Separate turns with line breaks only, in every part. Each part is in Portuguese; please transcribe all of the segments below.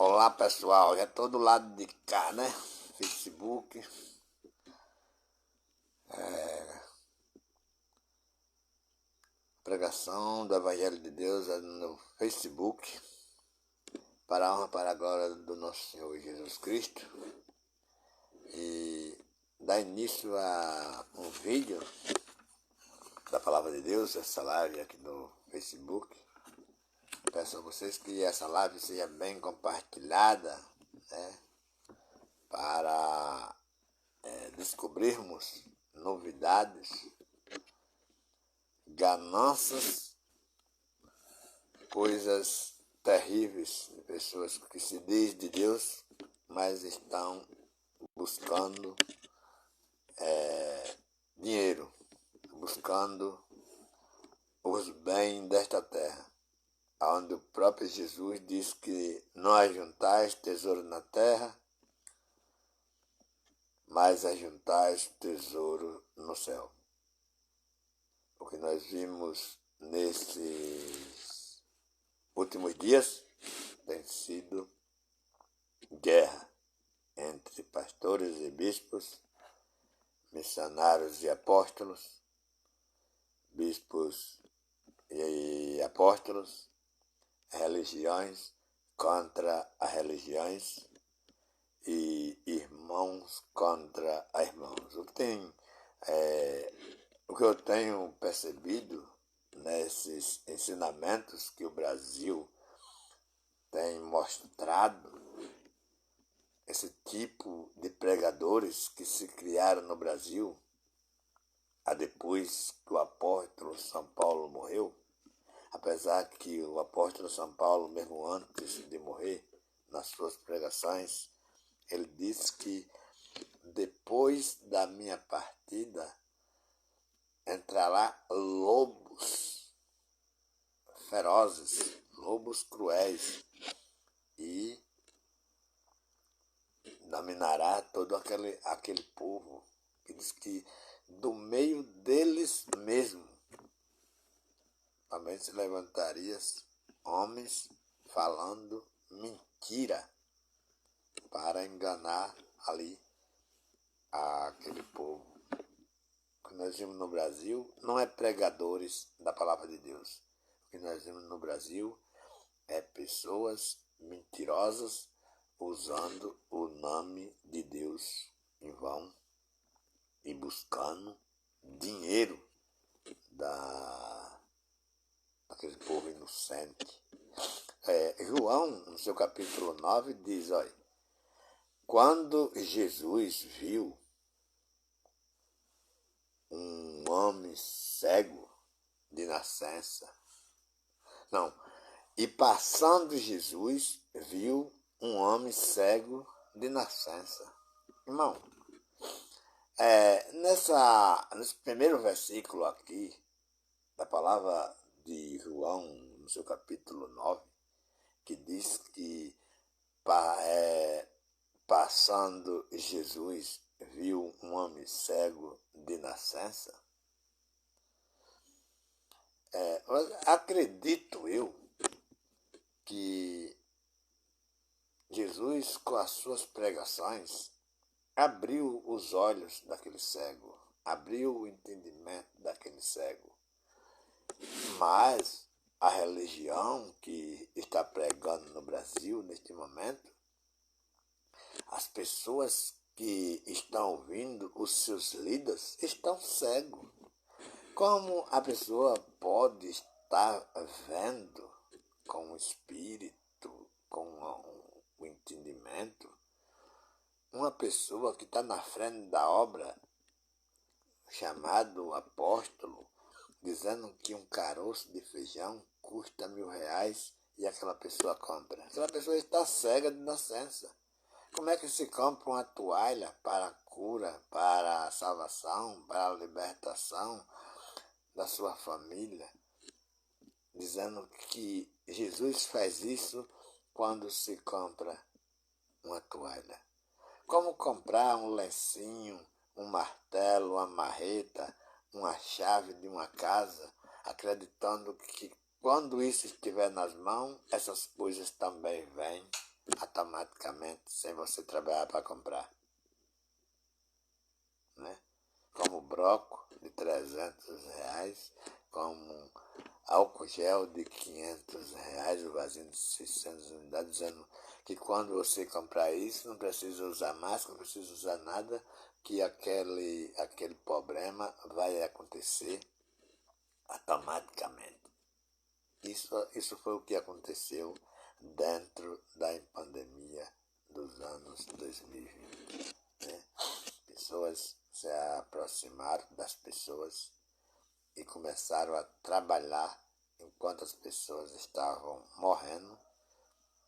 Olá pessoal, já estou do lado de cá, né? Facebook, pregação do Evangelho de Deus no Facebook, para a honra, para a glória do nosso Senhor Jesus Cristo. E dá início a um vídeo da Palavra de Deus, essa live aqui no Facebook. Peço a vocês que essa live seja bem compartilhada, né? Para descobrirmos novidades, ganâncias, coisas terríveis de pessoas que se dizem de Deus, mas estão buscando dinheiro, buscando os bens desta terra, onde o próprio Jesus diz que não ajuntais tesouro na terra, mas ajuntais tesouro no céu. O que nós vimos nesses últimos dias tem sido guerra entre pastores e bispos, missionários e apóstolos, bispos e apóstolos, religiões contra as religiões e irmãos contra irmãos. O que eu tenho percebido nesses ensinamentos que o Brasil tem mostrado, esse tipo de pregadores que se criaram no Brasil, depois que o apóstolo São Paulo morreu, apesar que o apóstolo São Paulo, mesmo antes de morrer, nas suas pregações, ele disse que depois da minha partida entrará lobos ferozes, lobos cruéis, e dominará todo aquele povo. Ele diz que do meio deles mesmo também se levantariam homens falando mentira para enganar ali aquele povo. O que nós vimos no Brasil não é pregadores da palavra de Deus. O que nós vimos no Brasil é pessoas mentirosas usando o nome de Deus em vão e buscando dinheiro daquele povo inocente. João, no seu capítulo 9, diz, olha, quando Jesus viu um homem cego de nascença, e passando Jesus, viu um homem cego de nascença. Irmão, nesse primeiro versículo aqui, da palavra de João, no seu capítulo 9, que diz que passando Jesus viu um homem cego de nascença, acredito eu que Jesus, com as suas pregações, abriu os olhos daquele cego, abriu o entendimento daquele cego. Mas a religião que está pregando no Brasil neste momento, as pessoas que estão ouvindo os seus líderes estão cegos. Como a pessoa pode estar vendo com o espírito, com o entendimento, uma pessoa que está na frente da obra, chamado apóstolo, dizendo que um caroço de feijão custa R$1.000 e aquela pessoa compra? Aquela pessoa está cega de nascença. Como é que se compra uma toalha para a cura, para a salvação, para a libertação da sua família? Dizendo que Jesus faz isso quando se compra uma toalha. Como comprar um lencinho, um martelo, uma marreta, uma chave de uma casa, acreditando que quando isso estiver nas mãos, essas coisas também vêm automaticamente, sem você trabalhar para comprar. Né? Como broco de R$300, como álcool gel de R$500, o vasinho de 600 unidades, dizendo que quando você comprar isso, não precisa usar máscara, não precisa usar nada, que aquele problema vai acontecer automaticamente. Isso foi o que aconteceu dentro da pandemia dos anos 2020. Né? Pessoas se aproximaram das pessoas e começaram a trabalhar enquanto as pessoas estavam morrendo.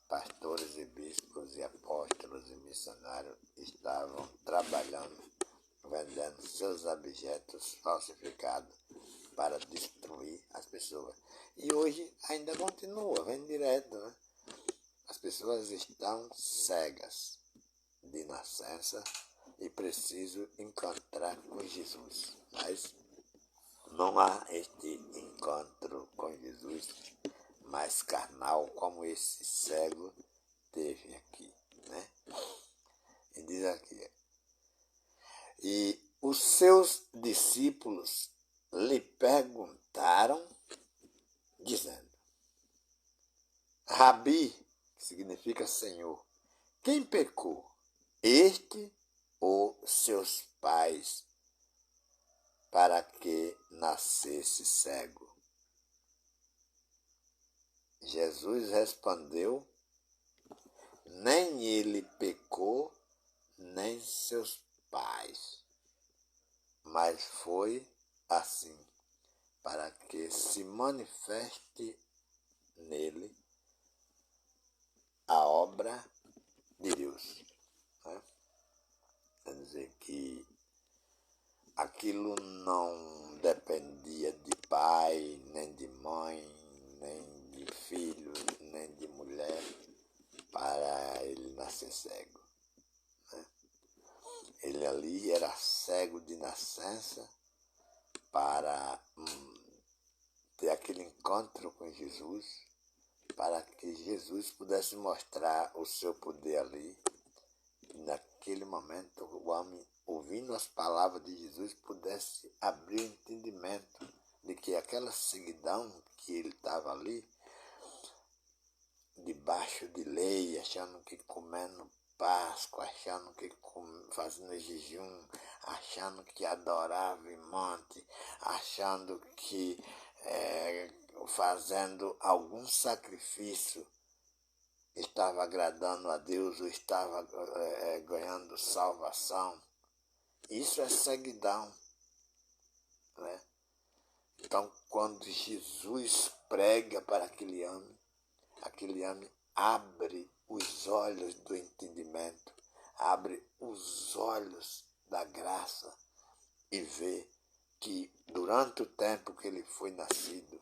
Pastores e bispos e apóstolos e missionários estavam trabalhando, vendendo seus objetos falsificados para destruir as pessoas. E hoje ainda continua, vem direto, né? As pessoas estão cegas de nascença e precisam encontrar com Jesus. Mas não há este encontro com Jesus mais carnal como esse cego teve aqui, né? E diz aqui: e os seus discípulos lhe perguntaram, dizendo: Rabi, que significa Senhor, quem pecou, este ou seus pais, para que nascesse cego? Jesus respondeu: nem ele pecou, nem seus pais, mas foi assim, para que se manifeste nele a obra de Deus. Né? Quer dizer que aquilo não dependia de pai, nem de mãe, nem de filho, nem de mulher, para ele nascer cego. Né? Ele ali era cego de nascença para ter aquele encontro com Jesus, para que Jesus pudesse mostrar o seu poder ali. E naquele momento o homem, ouvindo as palavras de Jesus, pudesse abrir o entendimento de que aquela ceguidão que ele estava ali, debaixo de lei, achando que comendo Páscoa, achando que fazendo jejum, achando que adorava em monte, achando que fazendo algum sacrifício estava agradando a Deus ou estava ganhando salvação. Isso é ceguidão. Né? Então, quando Jesus prega para aquele homem abre os olhos do entendimento, abre os olhos da graça e vê que durante o tempo que ele foi nascido,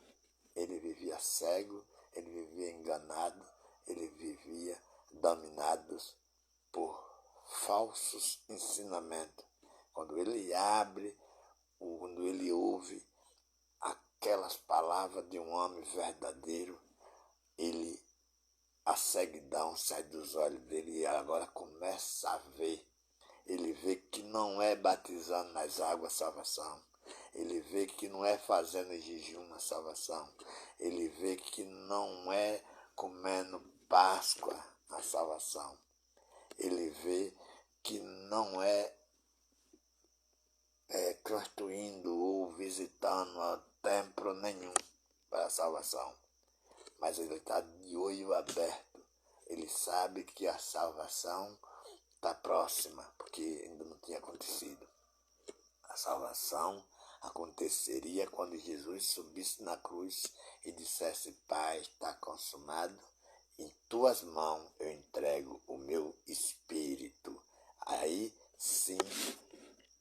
ele vivia cego, ele vivia enganado, ele vivia dominado por falsos ensinamentos. Quando ele abre, quando ele ouve aquelas palavras de um homem verdadeiro, a ceguidão sai dos olhos dele e agora começa a ver. Ele vê que não é batizando nas águas a salvação. Ele vê que não é fazendo jejum a salvação. Ele vê que não é comendo Páscoa a salvação. Ele vê que não é construindo ou visitando templo nenhum para a salvação. Mas ele está de olho aberto. Ele sabe que a salvação está próxima, porque ainda não tinha acontecido. A salvação aconteceria quando Jesus subisse na cruz e dissesse: Pai, está consumado, em tuas mãos eu entrego o meu espírito. Aí sim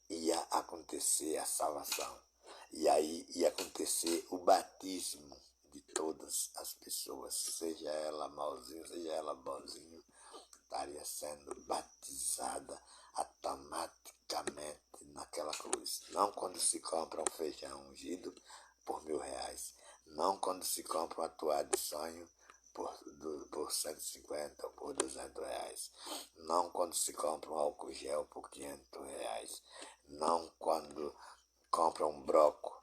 ia acontecer a salvação. E aí ia acontecer o batismo de todas as pessoas, seja ela malzinho, seja ela bonzinho, estaria sendo batizada automaticamente naquela cruz. Não quando se compra um feijão ungido por R$1.000, não quando se compra uma toalha de sonho por 150 ou por 200 reais. Não quando se compra um álcool gel por 500 reais. Não quando compra um broco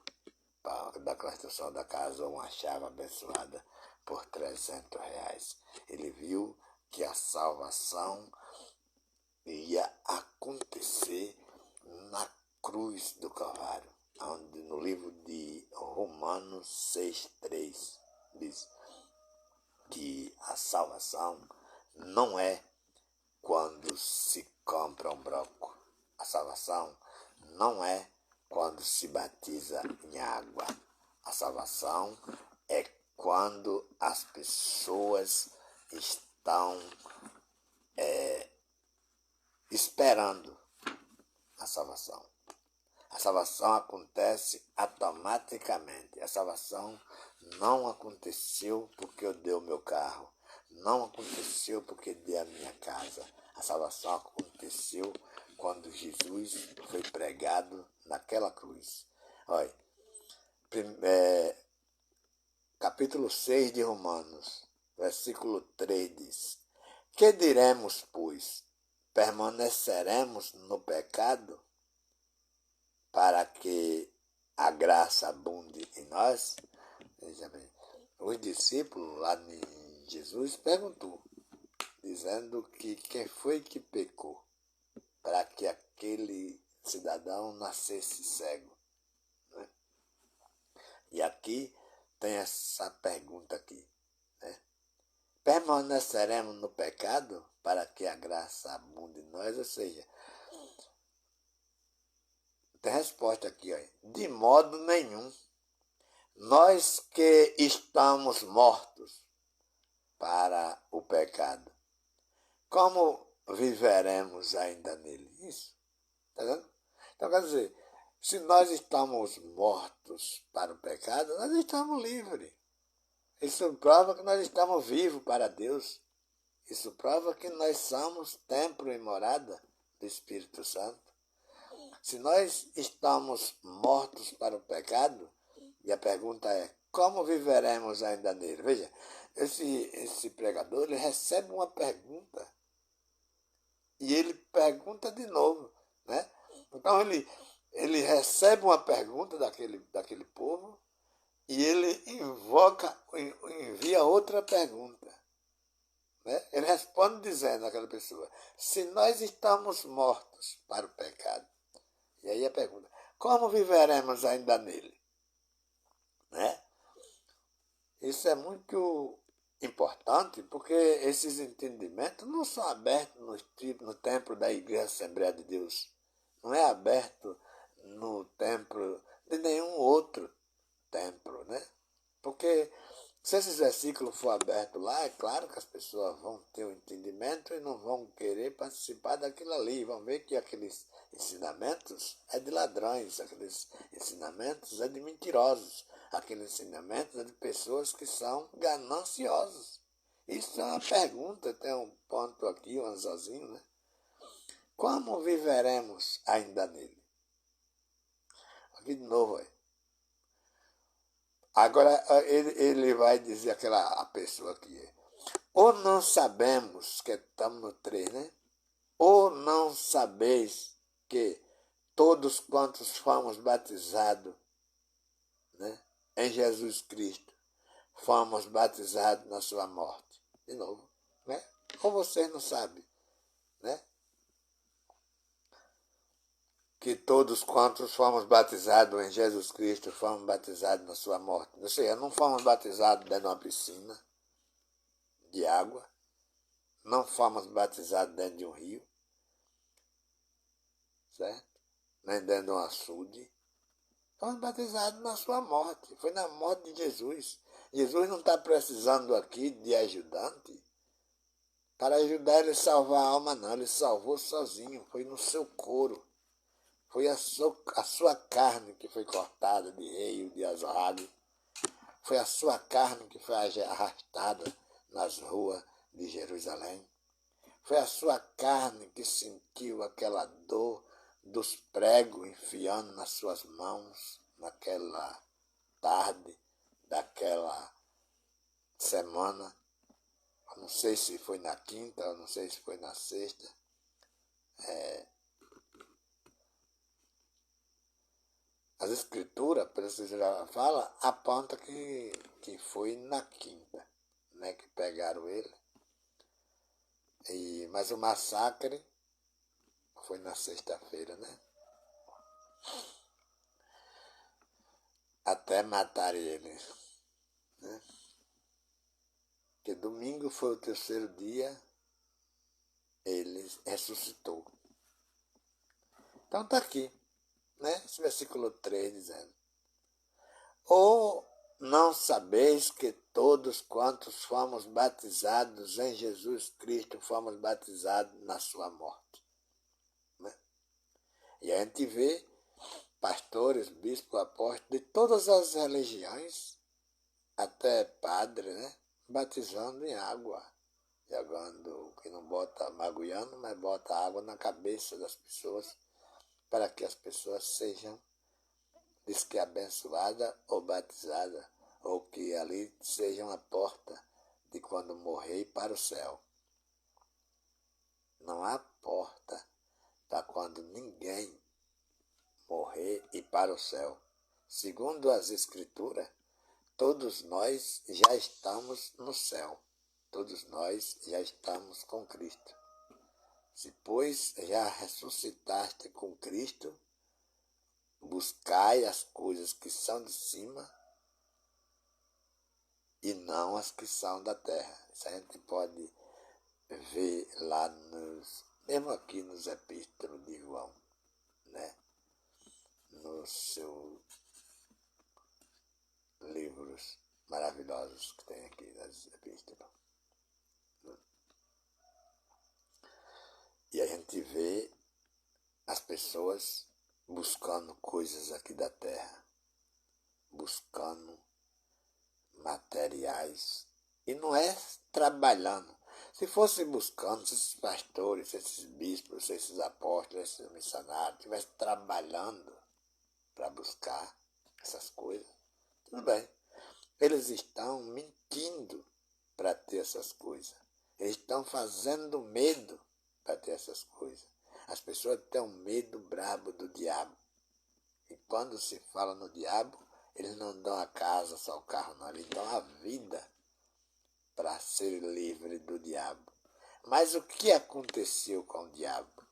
da construção da casa ou uma chave abençoada por 300 reais. Ele viu que a salvação ia acontecer na cruz do Calvário, onde no livro de Romanos 6,3 diz que a salvação não é quando se compra um broco. A salvação não é quando se batiza em água. A salvação é quando as pessoas estão esperando a salvação. A salvação acontece automaticamente. A salvação não aconteceu porque eu dei o meu carro. Não aconteceu porque dei a minha casa. A salvação aconteceu quando Jesus foi pregado naquela cruz. Olha, capítulo 6 de Romanos, versículo 3 diz: Que diremos, pois? Permaneceremos no pecado para que a graça abunde em nós? Veja bem, os discípulos lá em Jesus perguntou, dizendo que quem foi que pecou para que aquele cidadão nascesse cego, né? E aqui tem essa pergunta aqui, né? Permaneceremos no pecado para que a graça abunde em nós? Ou seja, tem resposta aqui, ó. De modo nenhum. Nós que estamos mortos para o pecado, como viveremos ainda nele? Isso. Tá vendo? Então, quer dizer, se nós estamos mortos para o pecado, nós estamos livres. Isso prova que nós estamos vivos para Deus. Isso prova que nós somos templo e morada do Espírito Santo. Se nós estamos mortos para o pecado, e a pergunta é, como viveremos ainda nele? Veja, esse pregador, ele recebe uma pergunta e ele pergunta de novo, né? Então ele recebe uma pergunta daquele povo e ele envia outra pergunta, né? Ele responde dizendo àquela pessoa, se nós estamos mortos para o pecado, e aí a pergunta, como viveremos ainda nele? Né? Isso é muito importante, porque esses entendimentos não são abertos no templo da Igreja Assembleia de Deus. Não é aberto no templo de nenhum outro templo, né? Porque se esses versículos for abertos lá, é claro que as pessoas vão ter o entendimento e não vão querer participar daquilo ali. Vão ver que aqueles ensinamentos é de ladrões, aqueles ensinamentos é de mentirosos, aqueles ensinamentos é de pessoas que são gananciosos. Isso é uma pergunta, tem um ponto aqui, um anzozinho, né? Como viveremos ainda nele? Aqui de novo, agora ele vai dizer a pessoa aqui, ou não sabemos, que estamos no 3, né? Ou não sabeis que todos quantos fomos batizados, né, em Jesus Cristo, fomos batizados na sua morte. De novo, né? Ou vocês não sabem, né? Que todos quantos fomos batizados em Jesus Cristo, fomos batizados na sua morte. Ou seja, não fomos batizados dentro de uma piscina de água, não fomos batizados dentro de um rio, certo? Nem dentro de um açude. Fomos batizados na sua morte. Foi na morte de Jesus. Jesus não está precisando aqui de ajudante para ajudar ele a salvar a alma, não. Ele salvou sozinho. Foi no seu couro. Foi a sua carne que foi cortada de reio, de azorrado. Foi a sua carne que foi arrastada nas ruas de Jerusalém. Foi a sua carne que sentiu aquela dor dos pregos enfiando nas suas mãos naquela tarde daquela semana Eu não sei se foi na quinta, eu não sei se foi na sexta. As escrituras, pelo que já fala, aponta que foi na quinta, né, que pegaram ele. Mas o massacre foi na sexta-feira, né? Até matarem ele, né? Porque domingo foi o terceiro dia, ele ressuscitou. Então está aqui, né? Esse versículo 3 dizendo: ou não sabeis que todos quantos fomos batizados em Jesus Cristo, fomos batizados na sua morte. Né? E a gente vê pastores, bispos, apóstolos de todas as religiões, até padre, né? Batizando em água, jogando, que não bota magoando, mas bota água na cabeça das pessoas, para que as pessoas sejam, diz que abençoada ou batizada, ou que ali sejam a porta de quando morrer para o céu. Não há porta para quando ninguém morrer e para o céu. Segundo as Escrituras, todos nós já estamos no céu. Todos nós já estamos com Cristo. Se, pois, já ressuscitaste com Cristo, buscai as coisas que são de cima e não as que são da terra. Isso a gente pode ver lá mesmo aqui nos epístolos de João, né? Nos seus livros maravilhosos que tem aqui nas epístolas. E a gente vê as pessoas buscando coisas aqui da terra, buscando materiais. E não é trabalhando. Se fosse buscando, se esses pastores, se esses bispos, se esses apóstolos, esses missionários estivessem trabalhando para buscar essas coisas, tudo bem. Eles estão mentindo para ter essas coisas. Eles estão fazendo medo para ter essas coisas. As pessoas têm um medo brabo do diabo. E quando se fala no diabo, eles não dão a casa, só o carro, não. Eles dão a vida para ser livre do diabo. Mas o que aconteceu com o diabo?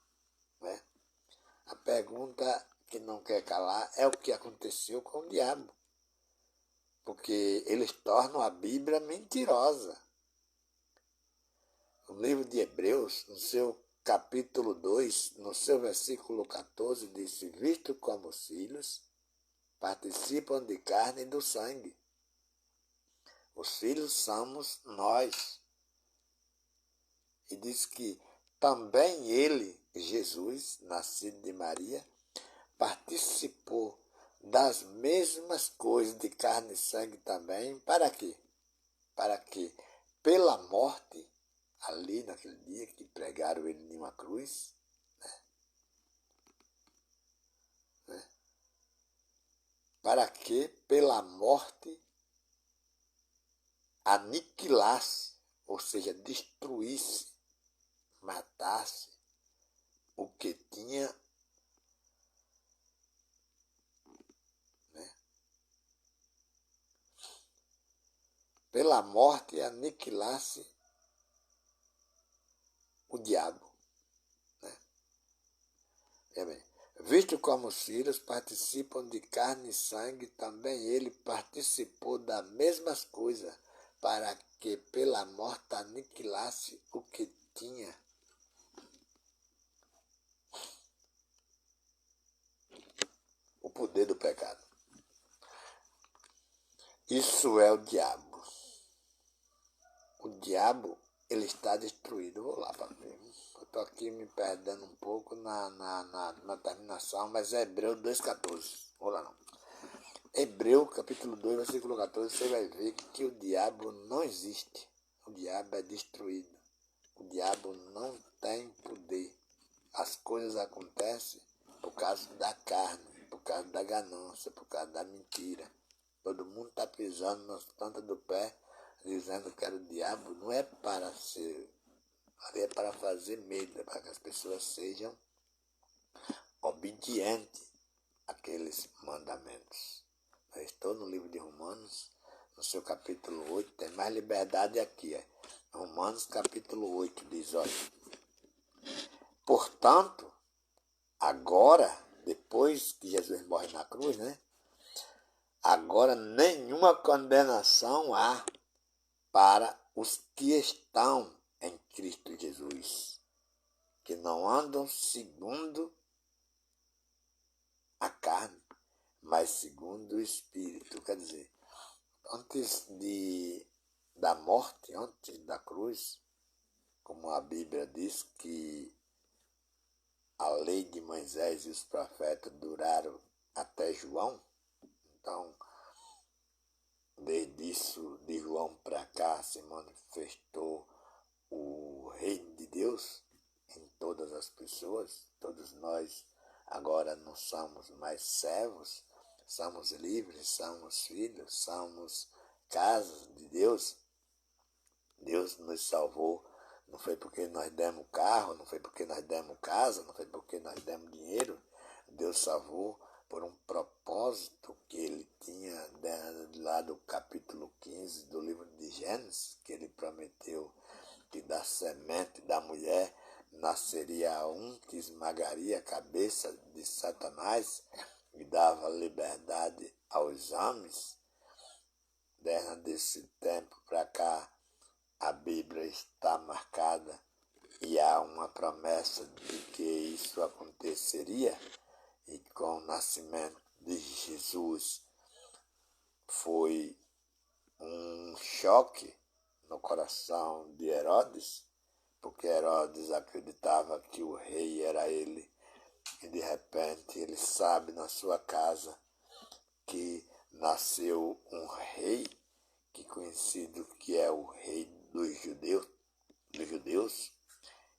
Né? A pergunta que não quer calar é o que aconteceu com o diabo. Porque eles tornam a Bíblia mentirosa. O livro de Hebreus, no seu capítulo 2, no seu versículo 14, diz: visto como os filhos participam de carne e do sangue. Os filhos somos nós. E diz que também ele, Jesus, nascido de Maria, participou das mesmas coisas de carne e sangue também. Para quê? Para que, pela morte, ali naquele dia que pregaram ele em uma cruz, né? Para que, pela morte, aniquilasse, ou seja, destruísse, matasse o que tinha, né? Pela morte aniquilasse o diabo. Né? Visto como os filhos participam de carne e sangue, também ele participou das mesmas coisas, para que pela morte aniquilasse o que tinha. O poder do pecado. Isso é o diabo. O diabo, ele está destruído. Vou lá para ver. Eu estou aqui me perdendo um pouco na terminação, mas é Hebreu 2,14. Vou lá não. Hebreu, capítulo 2, versículo 14, você vai ver que o diabo não existe. O diabo é destruído. O diabo não tem poder. As coisas acontecem por causa da carne, por causa da ganância, por causa da mentira. Todo mundo está pisando nas plantas do pé dizendo que era o diabo, não é para ser, é para fazer medo, é para que as pessoas sejam obedientes àqueles mandamentos. Eu estou no livro de Romanos, no seu capítulo 8, tem mais liberdade aqui. Romanos capítulo 8 diz, olha, portanto, agora, depois que Jesus morre na cruz, né? Agora nenhuma condenação há para os que estão em Cristo Jesus, que não andam segundo a carne, mas segundo o Espírito. Quer dizer, antes da morte, antes da cruz, como a Bíblia diz que a lei de Moisés e os profetas duraram até João, então, desde isso, de João para cá, se manifestou o reino de Deus em todas as pessoas. Todos nós agora não somos mais servos, somos livres, somos filhos, somos casas de Deus. Deus nos salvou, não foi porque nós demos carro, não foi porque nós demos casa, não foi porque nós demos dinheiro. Deus salvou por um propósito que ele tinha lá do capítulo 15 do livro de Gênesis, que ele prometeu que da semente da mulher nasceria um que esmagaria a cabeça de Satanás e dava liberdade aos homens. Desse tempo para cá, a Bíblia está marcada e há uma promessa de que isso aconteceria, e com o nascimento de Jesus foi um choque no coração de Herodes, porque Herodes acreditava que o rei era ele, e de repente ele sabe na sua casa que nasceu um rei, que conhecido que é o rei dos judeus,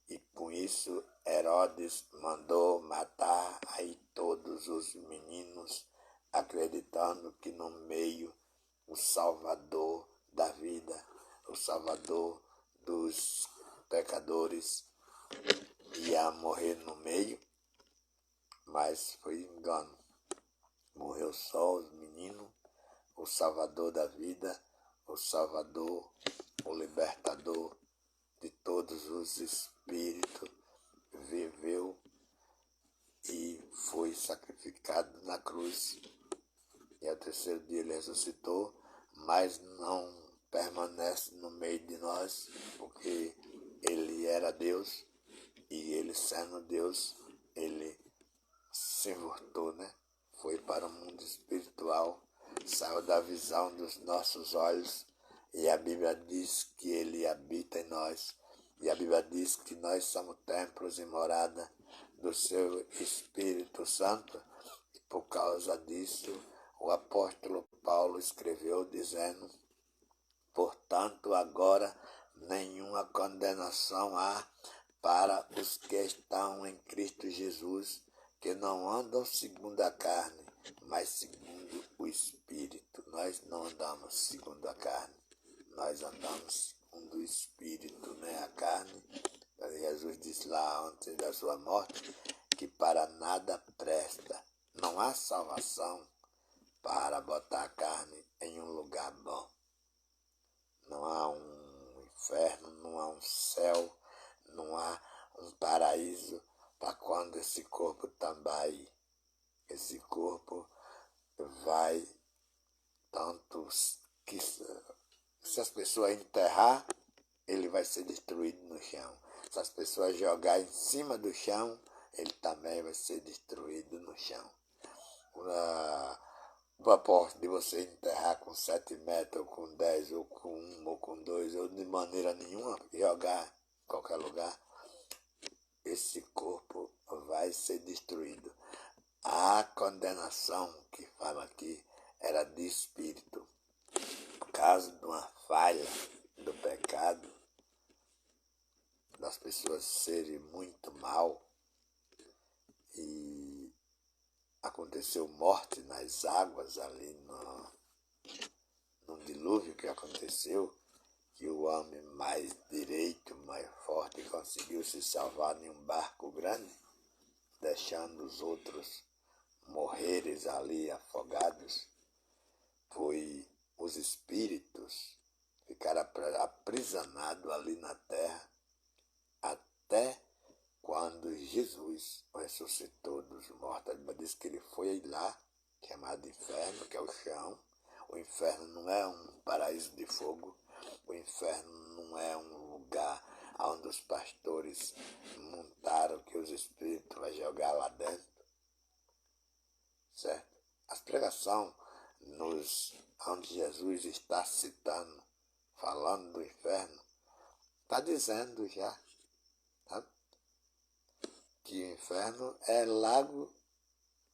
e com isso Herodes mandou matar aí todos os meninos, acreditando que no meio o Salvador da vida, o Salvador dos pecadores ia morrer no meio, mas foi engano. Morreu só os meninos, o Salvador da vida, o Salvador, o libertador de todos os espíritos, viveu e foi sacrificado na cruz. E ao terceiro dia ele ressuscitou, mas não permanece no meio de nós, porque ele era Deus, e ele sendo Deus, ele se voltou, né? Foi para o mundo espiritual, saiu da visão dos nossos olhos, e a Bíblia diz que ele habita em nós, e a Bíblia diz que nós somos templos e morada do seu Espírito Santo, e por causa disso o apóstolo Paulo escreveu dizendo, portanto agora nenhuma condenação há para os que estão em Cristo Jesus, que não andam segundo a carne, mas segundo o Espírito. Nós não andamos segundo a carne, nós andamos segundo o Espírito, né? A carne, Jesus disse lá antes da sua morte, que para nada presta, não há salvação para botar a carne em um lugar bom. Não há um inferno, não há um céu, não há um paraíso para quando esse corpo também. Esse corpo vai, tanto que se as pessoas enterrar, ele vai ser destruído no chão. Se as pessoas jogar em cima do chão, ele também vai ser destruído no chão. O propósito de você enterrar com 7 metros, ou com 10, ou com 1, ou com 2, ou de maneira nenhuma, jogar em qualquer lugar, esse corpo vai ser destruído. A condenação que fala aqui era de espírito. Por causa de uma falha do pecado, das pessoas serem muito mal, e aconteceu morte nas águas ali no dilúvio que aconteceu, que o homem mais direito, mais forte, conseguiu se salvar em um barco grande, deixando os outros morreres ali afogados, foi os espíritos ficaram aprisionados ali na terra até quando Jesus ressuscitou dos mortos. Diz que ele foi lá, chamado inferno, que é o chão. O inferno não é um paraíso de fogo, o inferno não é um lugar onde os pastores montaram que os espíritos vão jogar lá dentro, certo? As pregações onde Jesus está citando, falando do inferno, está dizendo já, tá? Que o inferno é lago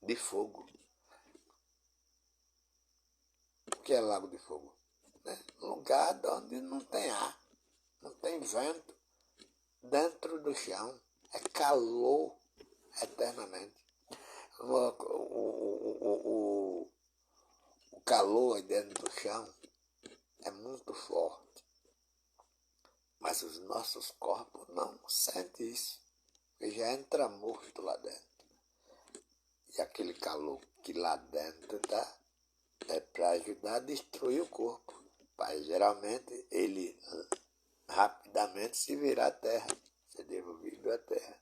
de fogo. O que é lago de fogo? Lugar onde não tem ar, não tem vento, dentro do chão, é calor eternamente. O calor aí dentro do chão é muito forte, mas os nossos corpos não sentem isso, porque já entra morto lá dentro. E aquele calor que lá dentro dá é para ajudar a destruir o corpo, mas geralmente ele rapidamente se virar à terra, ser devolvido à terra.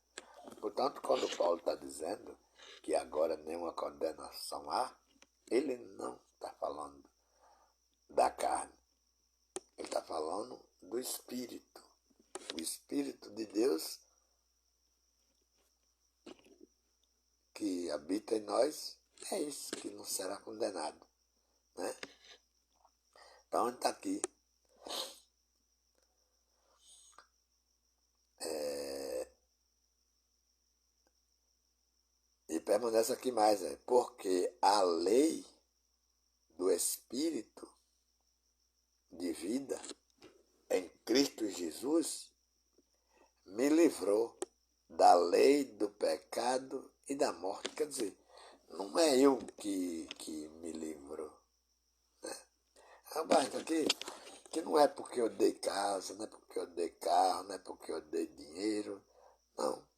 Portanto, quando Paulo está dizendo que agora nenhuma condenação há, ele não está falando da carne, ele está falando do Espírito. O Espírito de Deus que habita em nós é isso, que não será condenado, né? Então, está aqui. E permanece aqui mais, porque a lei do Espírito de vida em Cristo Jesus me livrou da lei do pecado e da morte. Quer dizer, não é eu que me livro, né? Basta que não é porque eu dei casa, não é porque eu dei carro, não é porque eu dei dinheiro, não.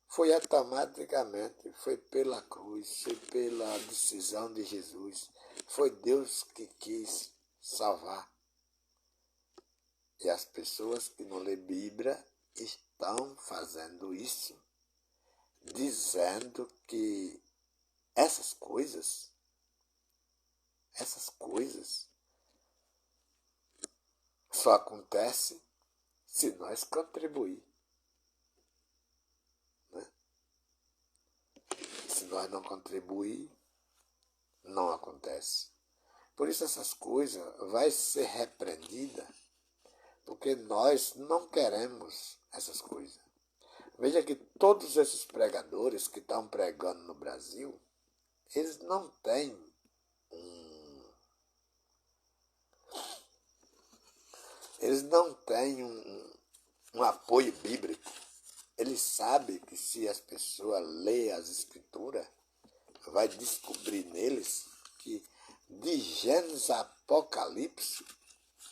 Foi automaticamente, foi pela cruz, foi pela decisão de Jesus. Foi Deus que quis salvar. E as pessoas que não lêem Bíblia estão fazendo isso, dizendo que essas coisas só acontecem se nós contribuir. Se nós não contribuir, não acontece. Por isso essas coisas vai ser repreendida, porque nós não queremos essas coisas. Veja que todos esses pregadores que estão pregando no Brasil, eles não têm um apoio bíblico. Eles sabem que se as pessoas lerem as Escrituras, vai descobrir neles que de Gênesis a Apocalipse,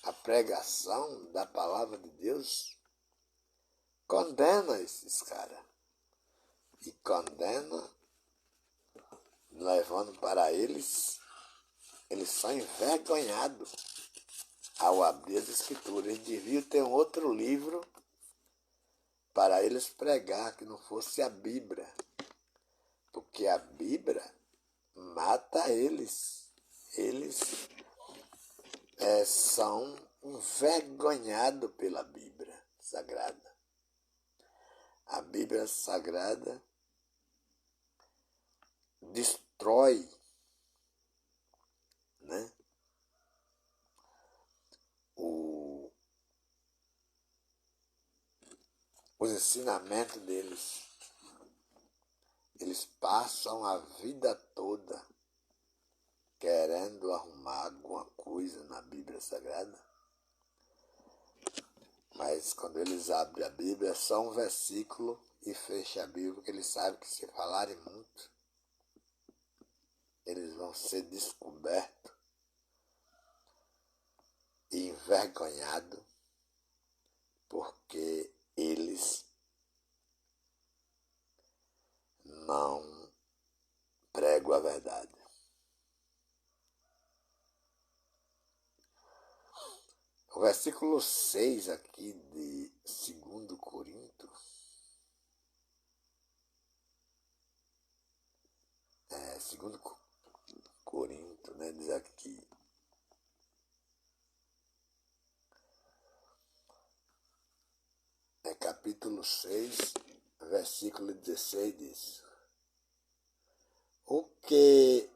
a pregação da palavra de Deus condena esses caras. E condena, levando para eles são envergonhados ao abrir as Escrituras. Eles deviam ter um outro livro para eles pregar, que não fosse a Bíblia. Porque a Bíblia mata eles. Eles são envergonhados pela Bíblia Sagrada. A Bíblia Sagrada destrói, né, os ensinamentos deles. Eles passam a vida toda querendo arrumar alguma coisa na Bíblia Sagrada. Mas quando eles abrem a Bíblia, é só um versículo e fecham a Bíblia, porque eles sabem que se falarem muito, eles vão ser descobertos e envergonhado, porque eles não pregam a verdade. O versículo 6 aqui de 2 Coríntios, segundo Coríntios, né, diz aqui, capítulo 6, versículo 16 diz: o que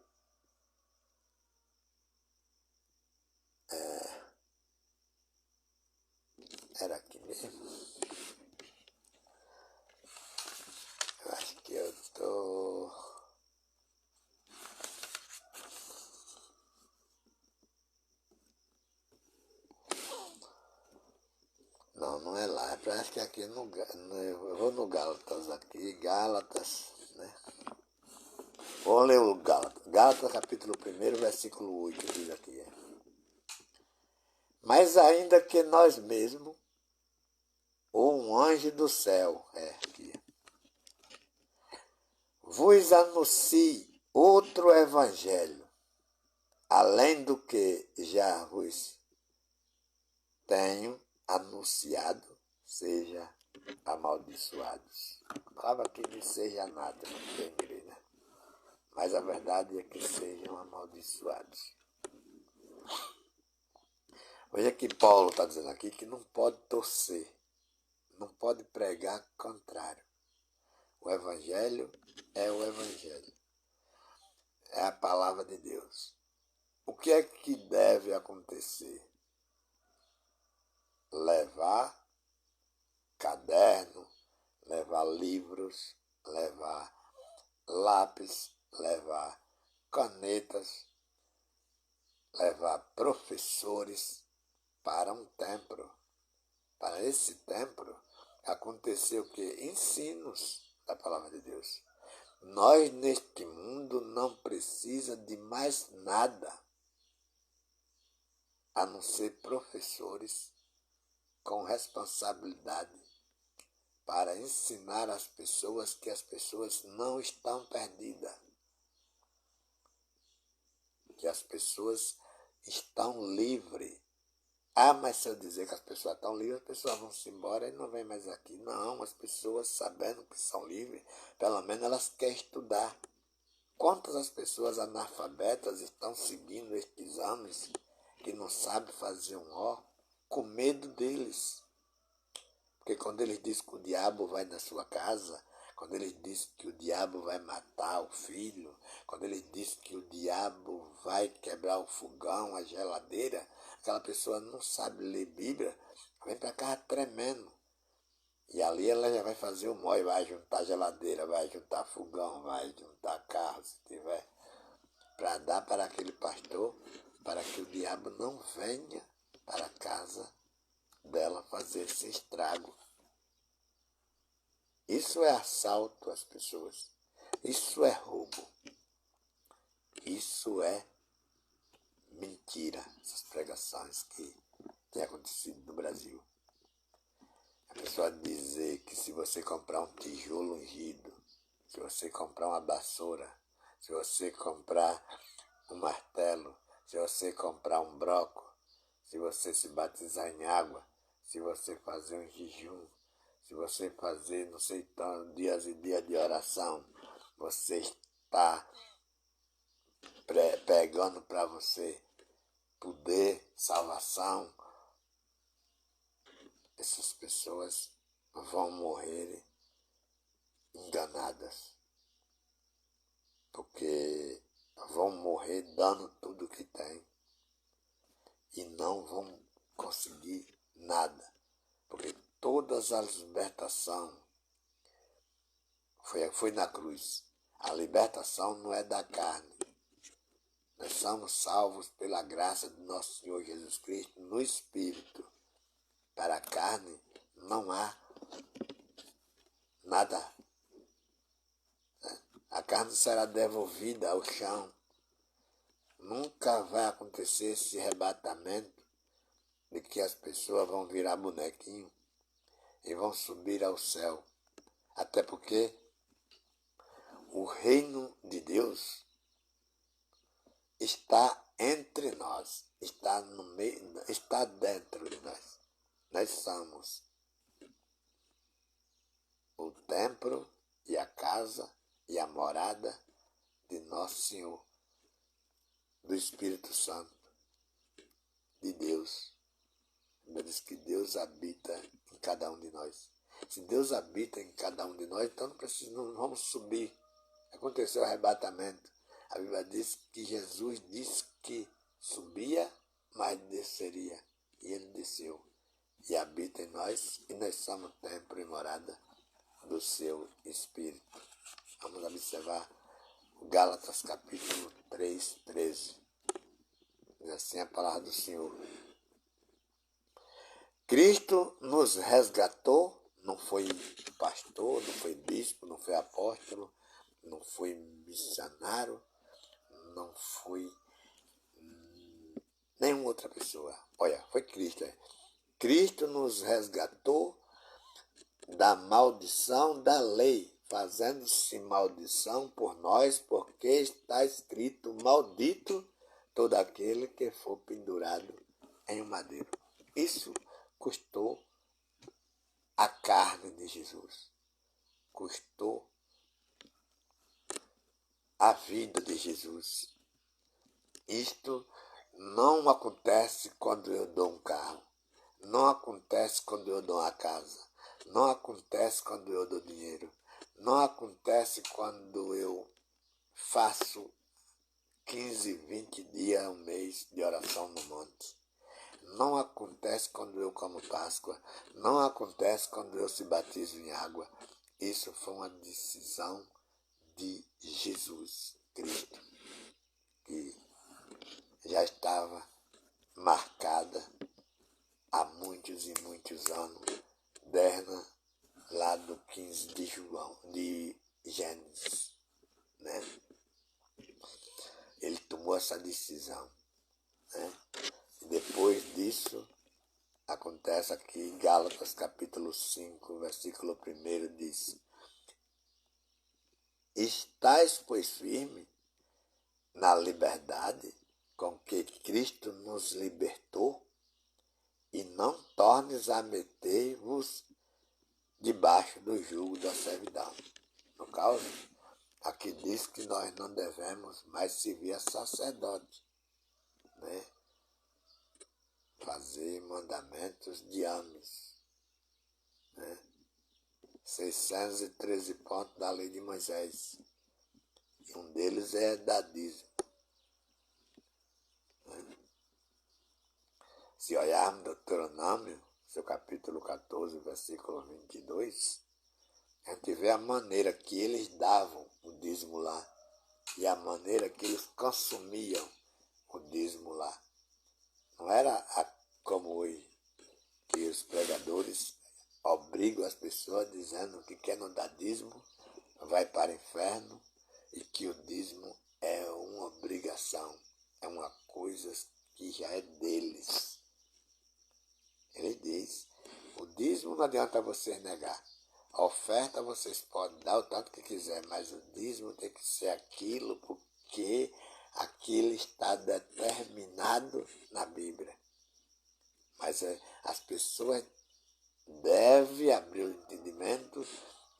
era aqui mesmo? Eu acho que eu tô... Não é lá, parece que aqui eu vou no Gálatas aqui, Gálatas, né? Vou ler o Gálatas. Gálatas capítulo 1, versículo 8, diz aqui. Mas ainda que nós mesmos, ou um anjo do céu, aqui, vos anuncie outro evangelho, além do que já vos tenho anunciado, seja amaldiçoados. A palavra aqui não seja nada, não tem igreja. Mas a verdade é que sejam amaldiçoados. Veja que Paulo está dizendo aqui que não pode torcer, não pode pregar contrário. O Evangelho é o Evangelho. É a palavra de Deus. O que é que deve acontecer? Levar caderno, levar livros, levar lápis, levar canetas, levar professores para um templo. Para esse templo aconteceu o quê? Ensinos da palavra de Deus. Nós neste mundo não precisa de mais nada a não ser professores com responsabilidade para ensinar as pessoas que as pessoas não estão perdidas, que as pessoas estão livres. Ah, mas se eu dizer que as pessoas estão livres, as pessoas vão se embora e não vêm mais aqui. Não, as pessoas sabendo que são livres, pelo menos elas querem estudar. Quantas as pessoas analfabetas estão seguindo estes exames que não sabem fazer um ó, com medo deles? Porque quando eles dizem que o diabo vai na sua casa, quando eles dizem que o diabo vai matar o filho, quando eles dizem que o diabo vai quebrar o fogão, a geladeira, aquela pessoa não sabe ler Bíblia, vem para cá tremendo. E ali ela já vai fazer o mói, vai juntar geladeira, vai juntar fogão, vai juntar carro, se tiver, para dar para aquele pastor, para que o diabo não venha para a casa dela fazer esse estrago. Isso é assalto às pessoas. Isso é roubo. Isso é mentira. Essas pregações que têm acontecido no Brasil. A pessoa dizer que se você comprar um tijolo ungido, se você comprar uma vassoura, se você comprar um martelo, se você comprar um broco, se você se batizar em água, se você fazer um jejum, se você fazer não sei tantos dias e dias de oração, você está pegando para você poder, salvação. Essas pessoas vão morrer enganadas, porque vão morrer dando tudo que tem e não vão conseguir nada, porque todas as libertações foi na cruz. A libertação não é da carne. Nós somos salvos pela graça do nosso Senhor Jesus Cristo no Espírito. Para a carne não há nada. A carne será devolvida ao chão. Nunca vai acontecer esse arrebatamento de que as pessoas vão virar bonequinho e vão subir ao céu. Até porque o reino de Deus está entre nós, está no meio, está dentro de nós. Nós somos o templo e a casa e a morada de nosso Senhor, do Espírito Santo, de Deus. Diz que Deus habita em cada um de nós. Se Deus habita em cada um de nós, então não vamos subir. Aconteceu o arrebatamento. A Bíblia diz que Jesus disse que subia, mas desceria. E ele desceu. E habita em nós, e nós somos templo e morada do seu Espírito. Vamos observar Gálatas capítulo 3, 13. Diz assim a palavra do Senhor. Cristo nos resgatou, não foi pastor, não foi bispo, não foi apóstolo, não foi missionário, não foi nenhuma outra pessoa. Olha, foi Cristo. Cristo nos resgatou da maldição da lei, fazendo-se maldição por nós, porque está escrito, maldito todo aquele que for pendurado em um madeiro. Isso custou a carne de Jesus, custou a vida de Jesus. Isto não acontece quando eu dou um carro, não acontece quando eu dou uma casa, não acontece quando eu dou dinheiro, não acontece quando eu faço 15, 20 dias, um mês de oração no monte. Não acontece quando eu como Páscoa, não acontece quando eu se batizo em água. Isso foi uma decisão de Jesus Cristo, que já estava marcada há muitos e muitos anos, desde lá do 15 de João, de Gênesis, né? Ele tomou essa decisão, né? E depois disso, acontece aqui em Gálatas capítulo 5, versículo 1 diz: Estais, pois, firme na liberdade com que Cristo nos libertou, e não tornes a meter-vos debaixo do jugo da servidão. No caso, aqui diz que nós não devemos mais servir a sacerdote, né? Fazer mandamentos de homens, né? 613 pontos da lei de Moisés. E um deles é da dízimo. Né? Se olharmos Deuteronômio, seu capítulo 14, versículo 22, a gente vê a maneira que eles davam o dízimo lá e a maneira que eles consumiam o dízimo lá. Não era como hoje, que os pregadores obrigam as pessoas dizendo que quem não dá dízimo vai para o inferno e que o dízimo é uma obrigação, é uma coisa que já é deles. Ele diz, o dízimo não adianta vocês negar. A oferta vocês podem dar o tanto que quiser, mas o dízimo tem que ser aquilo porque aquilo está determinado na Bíblia. Mas as pessoas devem abrir o entendimento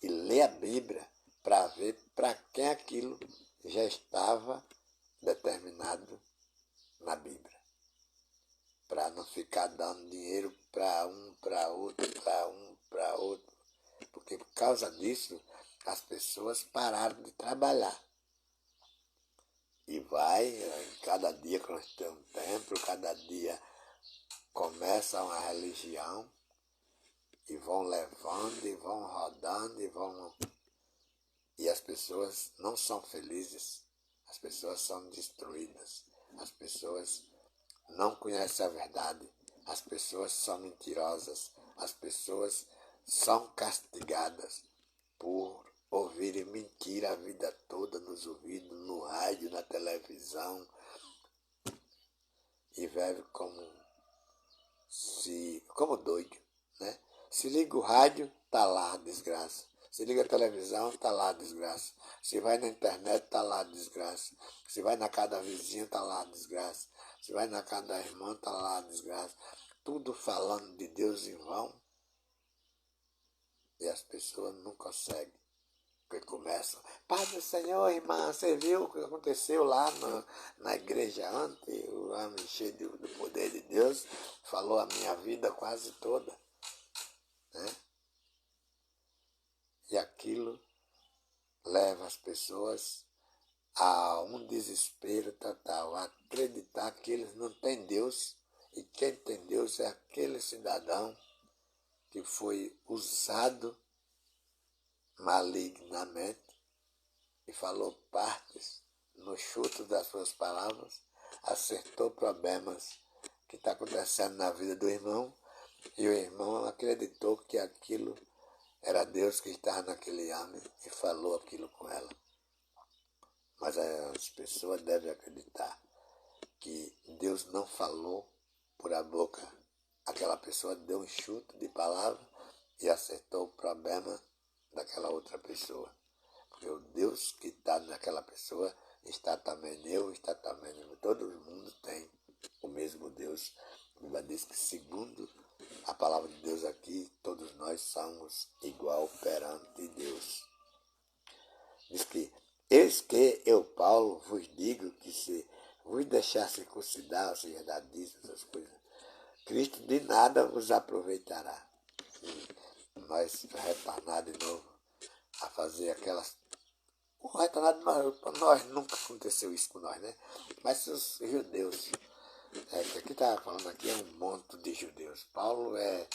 e ler a Bíblia para ver para quem aquilo já estava determinado na Bíblia. Para não ficar dando dinheiro para um, para outro, para um, para outro. Porque por causa disso, as pessoas pararam de trabalhar. E cada dia que nós temos um templo, cada dia começa uma religião, e vão levando, e vão rodando, e as pessoas não são felizes, as pessoas são destruídas, as pessoas não conhecem a verdade, as pessoas são mentirosas, as pessoas são castigadas por ouvirem mentira a vida toda nos ouvidos, no rádio, na televisão, e vive como como doido, né? Se liga o rádio, tá lá a desgraça. Se liga a televisão, tá lá a desgraça. Se vai na internet, tá lá a desgraça. Se vai na casa da vizinha, tá lá a desgraça. Se vai na casa da irmã, tá lá a desgraça. Tudo falando de Deus em vão. E as pessoas não conseguem. Porque começam, Pai do Senhor, irmã, você viu o que aconteceu lá na igreja ontem? O homem cheio do poder de Deus falou a minha vida quase toda. Né? E aquilo leva as pessoas a um desespero total, a acreditar que eles não têm Deus, e quem tem Deus é aquele cidadão que foi usado malignamente e falou partes no chute das suas palavras, acertou problemas que está acontecendo na vida do irmão, e o irmão acreditou que aquilo era Deus que estava naquele homem e falou aquilo com ela. Mas as pessoas devem acreditar que Deus não falou por a boca. Aquela pessoa deu um chute de palavra e acertou o problema daquela outra pessoa. Porque o Deus que está naquela pessoa está também nele, está também nele. Todo mundo tem o mesmo Deus. A Bíblia diz que, segundo a palavra de Deus aqui, todos nós somos igual perante Deus. Diz que, eis que eu, Paulo, vos digo que se vos deixar circuncidar, ou seja, dar dízimo, essas coisas, Cristo de nada vos aproveitará. E nós retornar de novo a fazer aquelas... retornar, nós nunca aconteceu isso com nós, né? Mas os judeus, que aqui está falando aqui, é um monte de judeus. Paulo é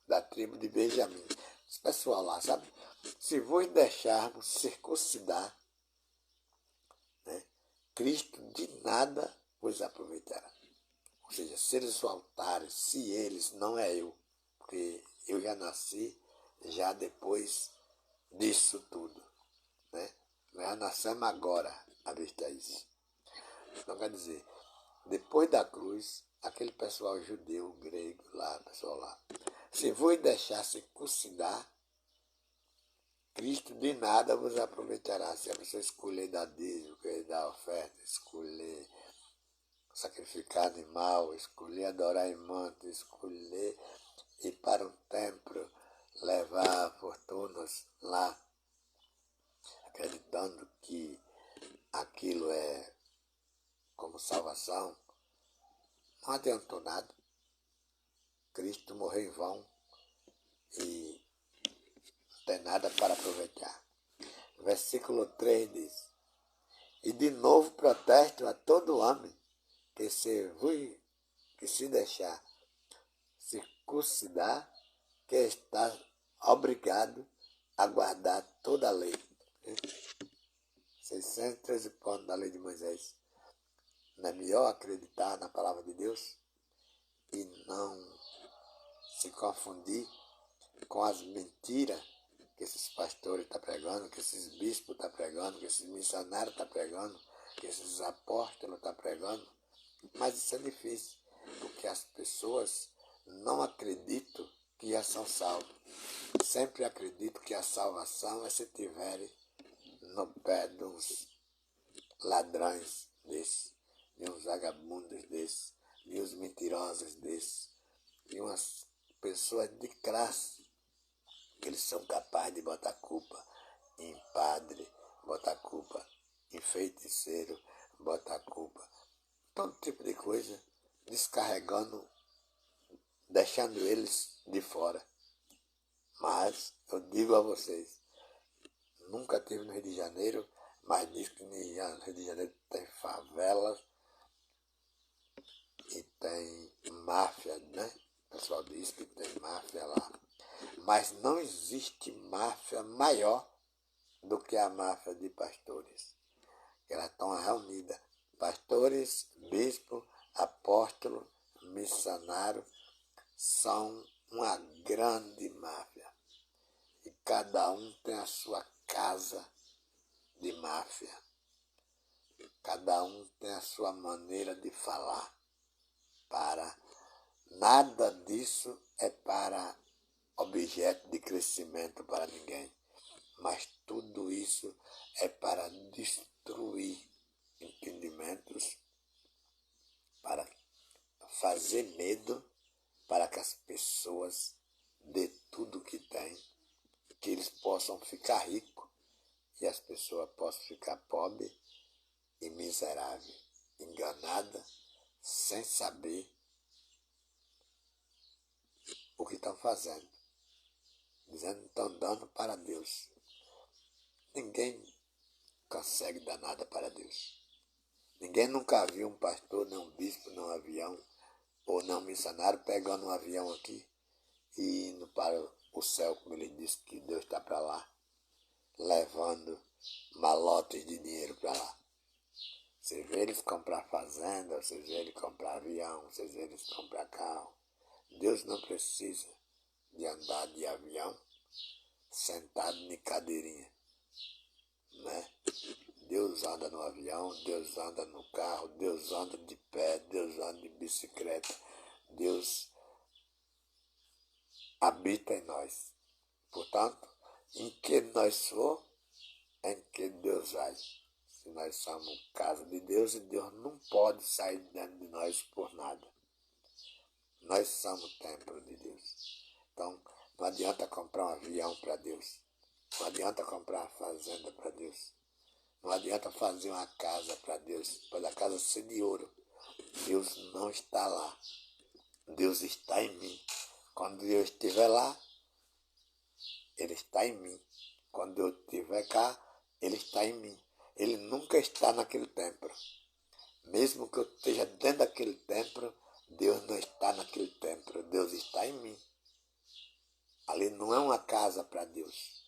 da tribo de Benjamim. Esse pessoal lá, sabe? Se vos deixarmos circuncidar, né, Cristo de nada vos aproveitará. Ou seja, se eles voltarem, se eles, não é eu, porque eu já nasci já depois disso tudo, né? Nós já nascemos agora a vista isso. Então quer dizer, depois da cruz, aquele pessoal judeu, grego lá, pessoal lá, se vos deixar circuncidar, Cristo de nada vos aproveitará. Se a pessoa escolher dar dízimo, dar oferta, escolher sacrificar animal, escolher adorar imanto, escolher ir para um templo, levar fortunas lá, acreditando que aquilo é como salvação, não adiantou nada. Cristo morreu em vão e não tem nada para aproveitar. Versículo 3 diz, e de novo protesto a todo homem que se deixar circuncidar, que está obrigado a guardar toda a lei. 613 pontos da lei de Moisés. Não é melhor acreditar na palavra de Deus e não se confundir com as mentiras que esses pastores estão pregando, que esses bispos estão pregando, que esses missionários estão pregando, que esses apóstolos estão pregando. Mas isso é difícil, porque as pessoas não acreditam que já são salvos. Sempre acredito que a salvação é se tiverem no pé de uns ladrões desses, de uns vagabundos desses, de uns mentirosos desses, de umas pessoas de classe, que eles são capazes de botar culpa em padre, botar culpa em feiticeiro, botar culpa, todo tipo de coisa, descarregando, deixando eles de fora. Mas eu digo a vocês, nunca tive no Rio de Janeiro, mas diz que no Rio de Janeiro tem favelas e tem máfia, né? O pessoal diz que tem máfia lá. Mas não existe máfia maior do que a máfia de pastores. Elas estão reunidas. Pastores, bispo, apóstolo, missionário, são uma grande máfia. E cada um tem a sua casa de máfia. Cada um tem a sua maneira de falar para Nada disso é para objeto de crescimento para ninguém, mas tudo isso é para destruir entendimentos, para fazer medo, para que as pessoas dê tudo que têm, que eles possam ficar ricos e as pessoas possam ficar pobres e miseráveis, enganadas, sem saber o que estão fazendo, dizendo que estão dando para Deus. Ninguém consegue dar nada para Deus. Ninguém nunca viu um pastor, nem um bispo, nem um avião, ou nem um missionário pegando um avião aqui e indo para o céu, como ele disse que Deus está para lá, levando malotes de dinheiro para lá. Você vê eles comprar fazenda, você vê eles comprar avião, você vê eles comprar carro. Deus não precisa de andar de avião sentado em cadeirinha, né? Deus anda no avião, Deus anda no carro, Deus anda de pé, Deus anda de bicicleta, Deus habita em nós. Portanto, em que nós for, é em que Deus vai. Se nós somos casa de Deus, e Deus não pode sair dentro de nós por nada. Nós somos templo de Deus. Então, não adianta comprar um avião para Deus. Não adianta comprar uma fazenda para Deus. Não adianta fazer uma casa para Deus. Para a casa ser de ouro. Deus não está lá. Deus está em mim. Quando Deus estiver lá, Ele está em mim. Quando eu estiver cá, Ele está em mim. Ele nunca está naquele templo. Mesmo que eu esteja dentro daquele templo, Deus não está naquele templo. Deus está em mim. Ali não é uma casa para Deus.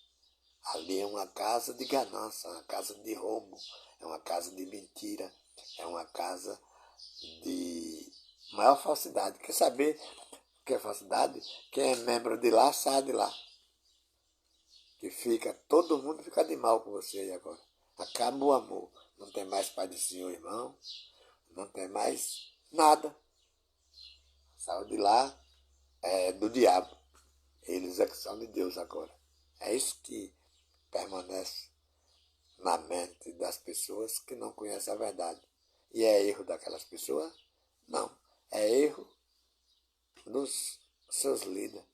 Ali é uma casa de ganância, uma casa de roubo, é uma casa de mentira, é uma casa de maior falsidade. Quer saber o que é falsidade? Quem é membro de lá, sai de lá. Que fica, todo mundo fica de mal com você aí agora. Acaba o amor. Não tem mais pai de senhor, irmão. Não tem mais nada. Saiu de lá, é do diabo. Eles é que são de Deus agora. É isso que permanece na mente das pessoas que não conhecem a verdade. E é erro daquelas pessoas? Não. É erro dos seus líderes,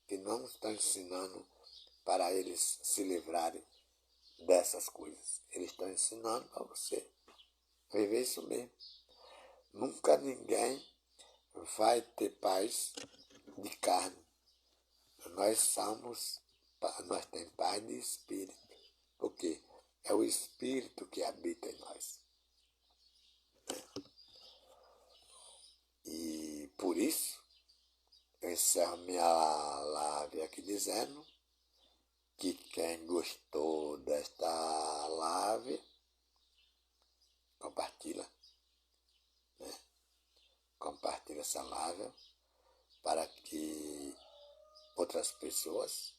que não estão ensinando para eles se livrarem dessas coisas. Eles estão ensinando para você viver isso mesmo. Nunca ninguém vai ter paz de carne. Nós temos paz de espírito. Por quê? É o espírito que habita em nós. E por isso, eu encerro minha live aqui dizendo que quem gostou desta live, compartilha, né? Compartilha essa live para que outras pessoas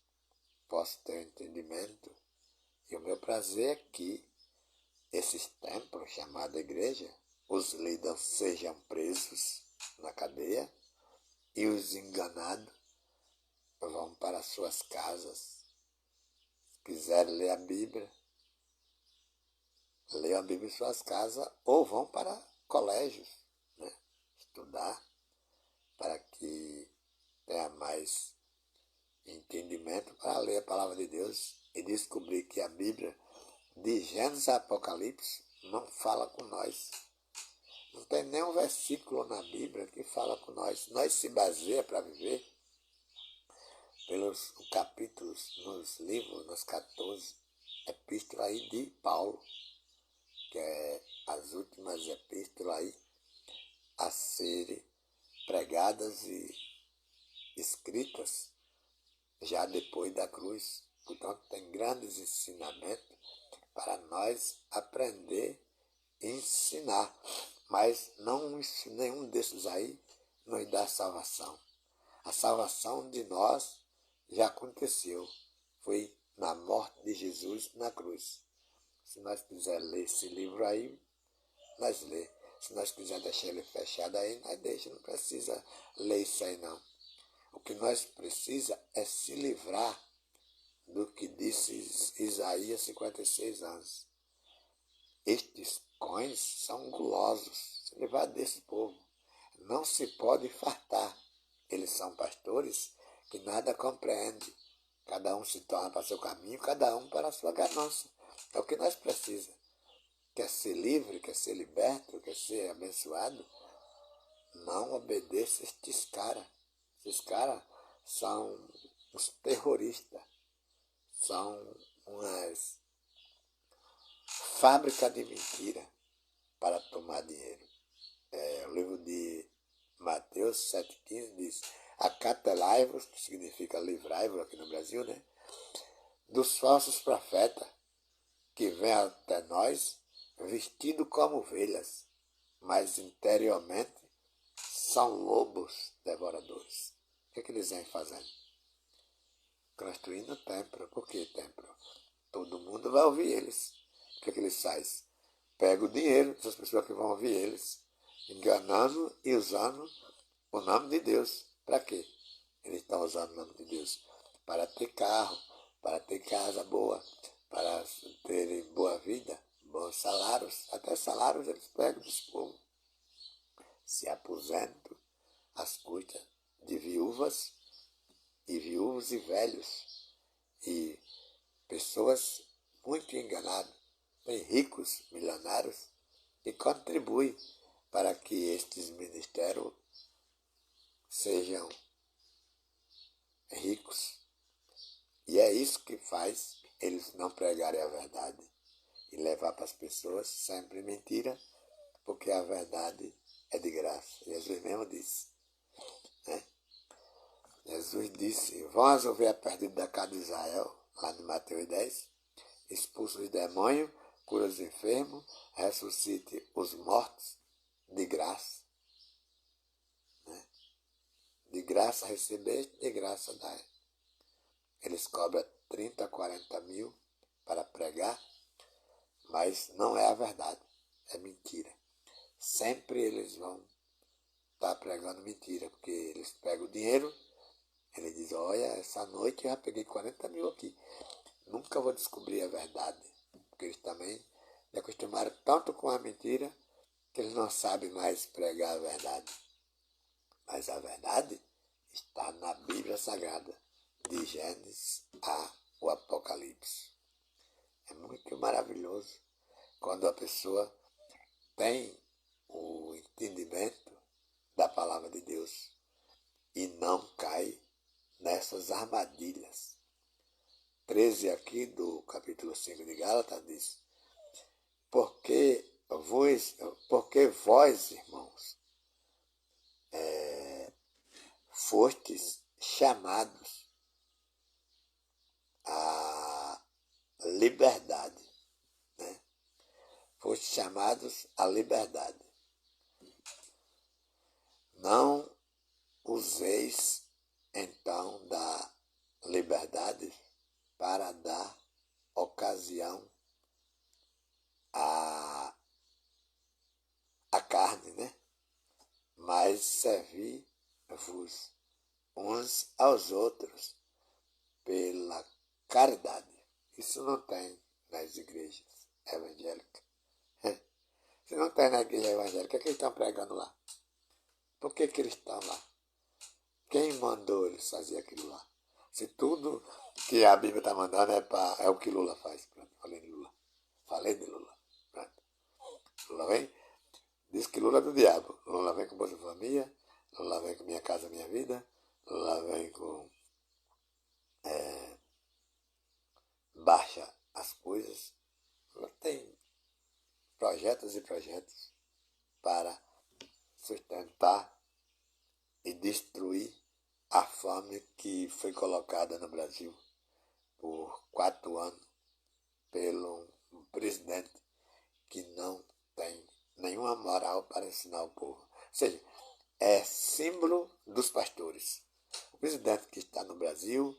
possam ter entendimento. E o meu prazer é que esses templos chamados igreja, os líderes sejam presos na cadeia e os enganados vão para suas casas. Se quiserem ler a Bíblia, leiam a Bíblia em suas casas ou vão para colégios, né? Estudar para que tenha mais entendimento para ler a palavra de Deus e descobrir que a Bíblia, de Gênesis a Apocalipse, não fala com nós. Não tem nenhum versículo na Bíblia que fala com nós. Nós se baseia para viver pelos capítulos, nos livros, nas 14 epístolas aí de Paulo, que é as últimas epístolas aí a serem pregadas e escritas já depois da cruz. Portanto, tem grandes ensinamentos para nós aprender e ensinar. Mas nenhum desses aí nos dá salvação. A salvação de nós já aconteceu. Foi na morte de Jesus na cruz. Se nós quisermos ler esse livro aí, nós lê. Se nós quisermos deixar ele fechado aí, nós deixamos, não precisa ler isso aí não. O que nós precisamos é se livrar do que disse Isaías 56 anos. Estes cões são gulosos, se livrar desse povo. Não se pode fartar. Eles são pastores que nada compreendem. Cada um se torna para seu caminho, cada um para a sua ganância. É o que nós precisamos. Quer ser livre, quer ser liberto, quer ser abençoado? Não obedeça a estes caras. Esses caras são os terroristas. São umas fábricas de mentira para tomar dinheiro. O livro de Mateus 7,15 diz: acatelai-vos, que significa livrai-vos aqui no Brasil, né? Dos falsos profetas que vêm até nós vestidos como ovelhas, mas interiormente são lobos devoradores. O que eles vêm fazendo? Construindo templo. Por que templo? Todo mundo vai ouvir eles. O que eles fazem? Pegam o dinheiro dessas pessoas que vão ouvir eles, enganando e usando o nome de Deus. Para quê? Eles estão usando o nome de Deus para ter carro, para ter casa boa, para terem boa vida, bons salários. Até salários eles pegam dos povos. Se aposentam às custas de viúvos e velhos. E pessoas muito enganadas. Tem ricos, milionários, que contribuem para que estes ministérios sejam ricos. E é isso que faz eles não pregarem a verdade e levar para as pessoas sempre mentira, porque a verdade é de graça. Jesus mesmo disse, né? Jesus disse: vão as ovelhas perdidas da casa de Israel, lá no Mateus 10, expulsa os demônios, cura os enfermos, ressuscite os mortos de graça. Né? De graça recebeste, de graça dai. Eles cobram 30, 40 mil para pregar, mas não é a verdade, é mentira. Sempre eles vão estar pregando mentira, porque eles pegam o dinheiro, ele diz: olha, essa noite eu já peguei 40 mil aqui, nunca vou descobrir a verdade, porque eles também se acostumaram tanto com a mentira que eles não sabem mais pregar a verdade. Mas a verdade está na Bíblia Sagrada, de Gênesis ao Apocalipse. É muito maravilhoso quando a pessoa tem o entendimento da palavra de Deus e não cai nessas armadilhas. 13 aqui do capítulo 5 de Gálatas diz: porque vós, irmãos, fostes chamados à liberdade, né? Fostes chamados à liberdade. Não useis, então, da liberdade para dar ocasião à carne, né? Mas servi-vos uns aos outros pela caridade. Isso não tem nas igrejas evangélicas. Se não tem na igreja evangélica, o que eles estão pregando lá? Por que eles estão lá? Quem mandou eles fazer aquilo lá? Se tudo que a Bíblia está mandando é o que Lula faz. Pronto, falei de Lula. Pronto. Lula vem, diz que Lula é do diabo. Lula vem com Bolsa Família, Lula vem com Minha Casa Minha Vida, Lula vem com baixa as coisas. Lula tem projetos e projetos para sustentar e destruir a fome que foi colocada no Brasil por 4 anos pelo presidente que não tem nenhuma moral para ensinar o povo. Ou seja, é símbolo dos pastores. O presidente que está no Brasil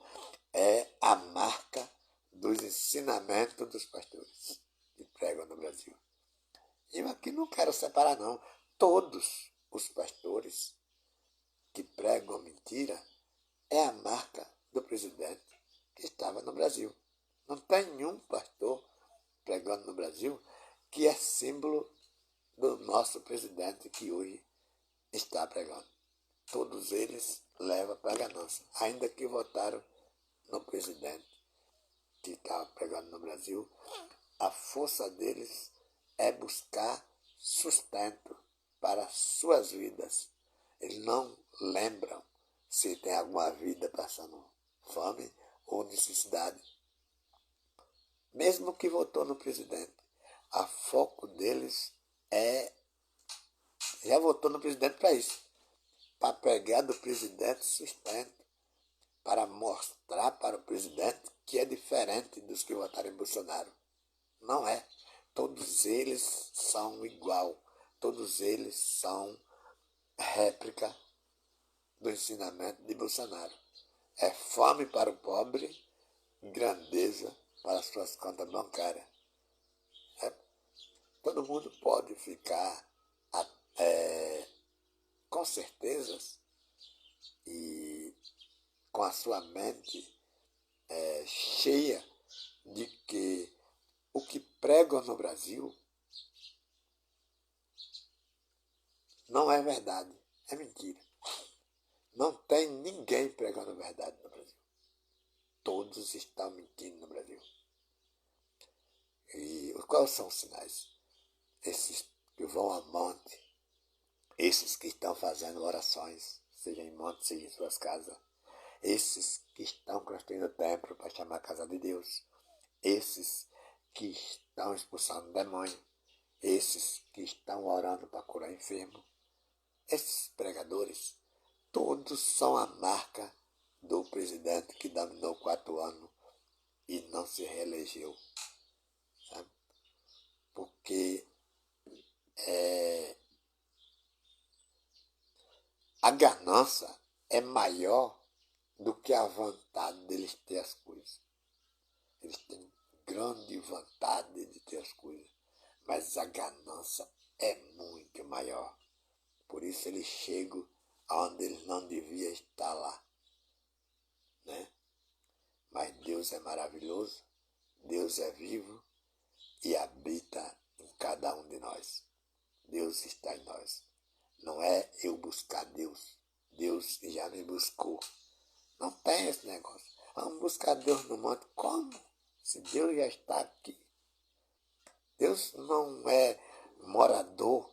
é a marca dos ensinamentos dos pastores que pregam no Brasil. Eu aqui não quero separar, não. todos os pastores que pregam mentira é a marca do presidente que estava no Brasil. Não tem nenhum pastor pregando no Brasil que é símbolo do nosso presidente que hoje está pregando. Todos eles levam para a ganância, ainda que votaram no presidente que estava pregando no Brasil. A força deles é buscar sustento para suas vidas. Eles não lembram se tem alguma vida passando fome ou necessidade. Mesmo que votou no presidente, a foco deles já votou no presidente para isso, para pegar do presidente sustento, para mostrar para o presidente que é diferente dos que votaram em Bolsonaro. Não é. Todos eles são igual. Todos eles são réplica do ensinamento de Bolsonaro. É fome para o pobre, grandeza para as suas contas bancárias. Todo mundo pode ficar com certezas e com a sua mente cheia de que o que pregam no Brasil não é verdade, é mentira. Não tem ninguém pregando verdade no Brasil. Todos estão mentindo no Brasil. E quais são os sinais? Esses que vão a monte, esses que estão fazendo orações, seja em monte, seja em suas casas, esses que estão construindo templo para chamar a casa de Deus, esses que estão expulsando demônio, esses que estão orando para curar enfermo, esses pregadores, todos são a marca do presidente que dominou 4 anos e não se reelegeu. Sabe? Porque a ganância é maior do que a vontade deles ter as coisas. Eles têm grande vontade de ter as coisas, mas a ganância é muito maior. Por isso eles chegam aonde eles não deviam estar lá. Né? Mas Deus é maravilhoso, Deus é vivo e habita em cada um de nós. Deus está em nós. Não é eu buscar Deus. Deus já me buscou. Não tem esse negócio. Vamos buscar Deus no monte. Como? Se Deus já está aqui. Deus não é morador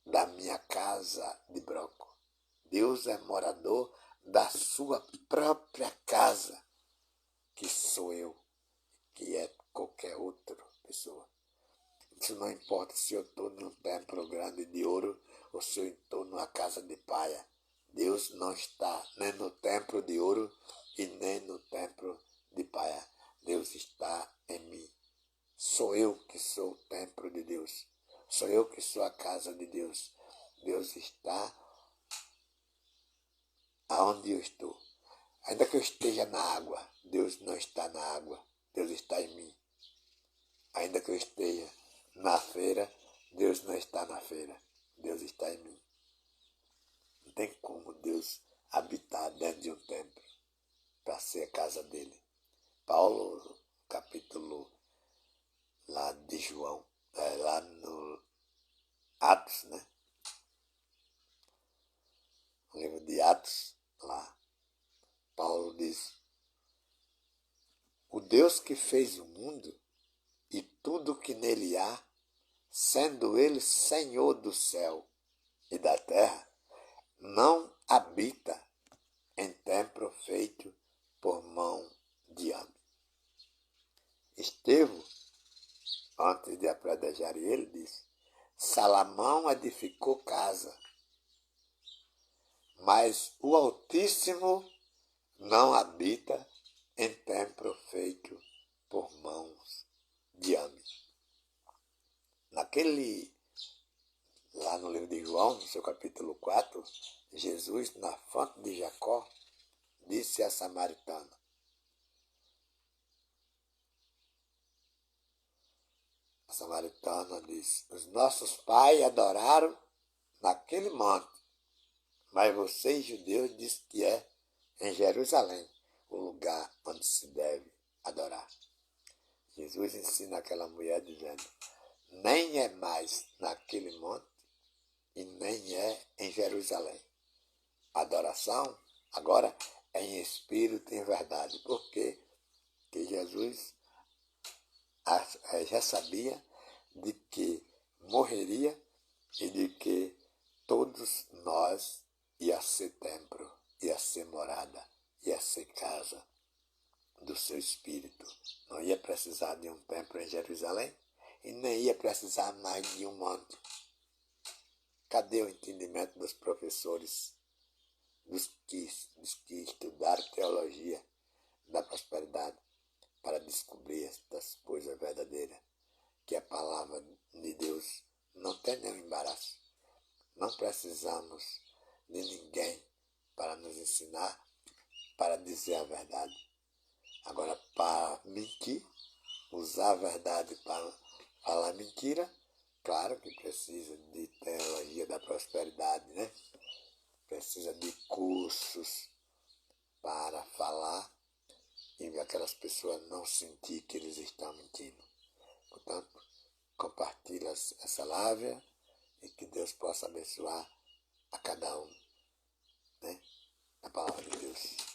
da minha casa de broco. Deus é morador da sua própria casa, que sou eu, que é qualquer outra pessoa. Isso não importa se eu estou num templo grande de ouro ou se eu estou numa casa de palha. Deus não está nem no templo de ouro e nem no templo de palha. Deus está em mim. Sou eu que sou o templo de Deus. Sou eu que sou a casa de Deus. Deus está aonde eu estou. Ainda que eu esteja na água, Deus não está na água. Deus está em mim. Ainda que eu esteja na feira, Deus não está na feira. Deus está em mim. Não tem como Deus habitar dentro de um templo para ser a casa dele. Paulo, capítulo lá de João, lá no Atos, né? No livro de Atos, lá, Paulo diz: o Deus que fez o mundo e tudo que nele há, sendo ele Senhor do céu e da terra, não habita em templo feito por mão de homem. Estevão, antes de apredejar ele, disse: Salomão edificou casa, mas o Altíssimo não habita em templo feito por mãos de homem. Lá no livro de João, no seu capítulo 4, Jesus, na fonte de Jacó, disse à samaritana: a samaritana disse: os nossos pais adoraram naquele monte. Mas vocês, judeus, dizem que é em Jerusalém o lugar onde se deve adorar. Jesus ensina aquela mulher dizendo, nem é mais naquele monte e nem é em Jerusalém. A adoração agora é em espírito e em verdade. Por quê? Porque Jesus já sabia de que morreria e de que todos nós ia ser templo, ia ser morada, ia ser casa do seu Espírito. Não ia precisar de um templo em Jerusalém e nem ia precisar mais de um monte. Cadê o entendimento dos professores, dos que estudaram teologia da prosperidade para descobrir estas coisas verdadeiras? Que a palavra de Deus não tem nenhum embaraço. Não precisamos de ninguém para nos ensinar, para dizer a verdade. Agora, para mentir, usar a verdade para falar mentira, claro que precisa de teologia da prosperidade, né? Precisa de cursos para falar e aquelas pessoas não sentir que eles estão mentindo. Portanto, compartilha essa palavra e que Deus possa abençoar a cada um, né? A palavra de Deus.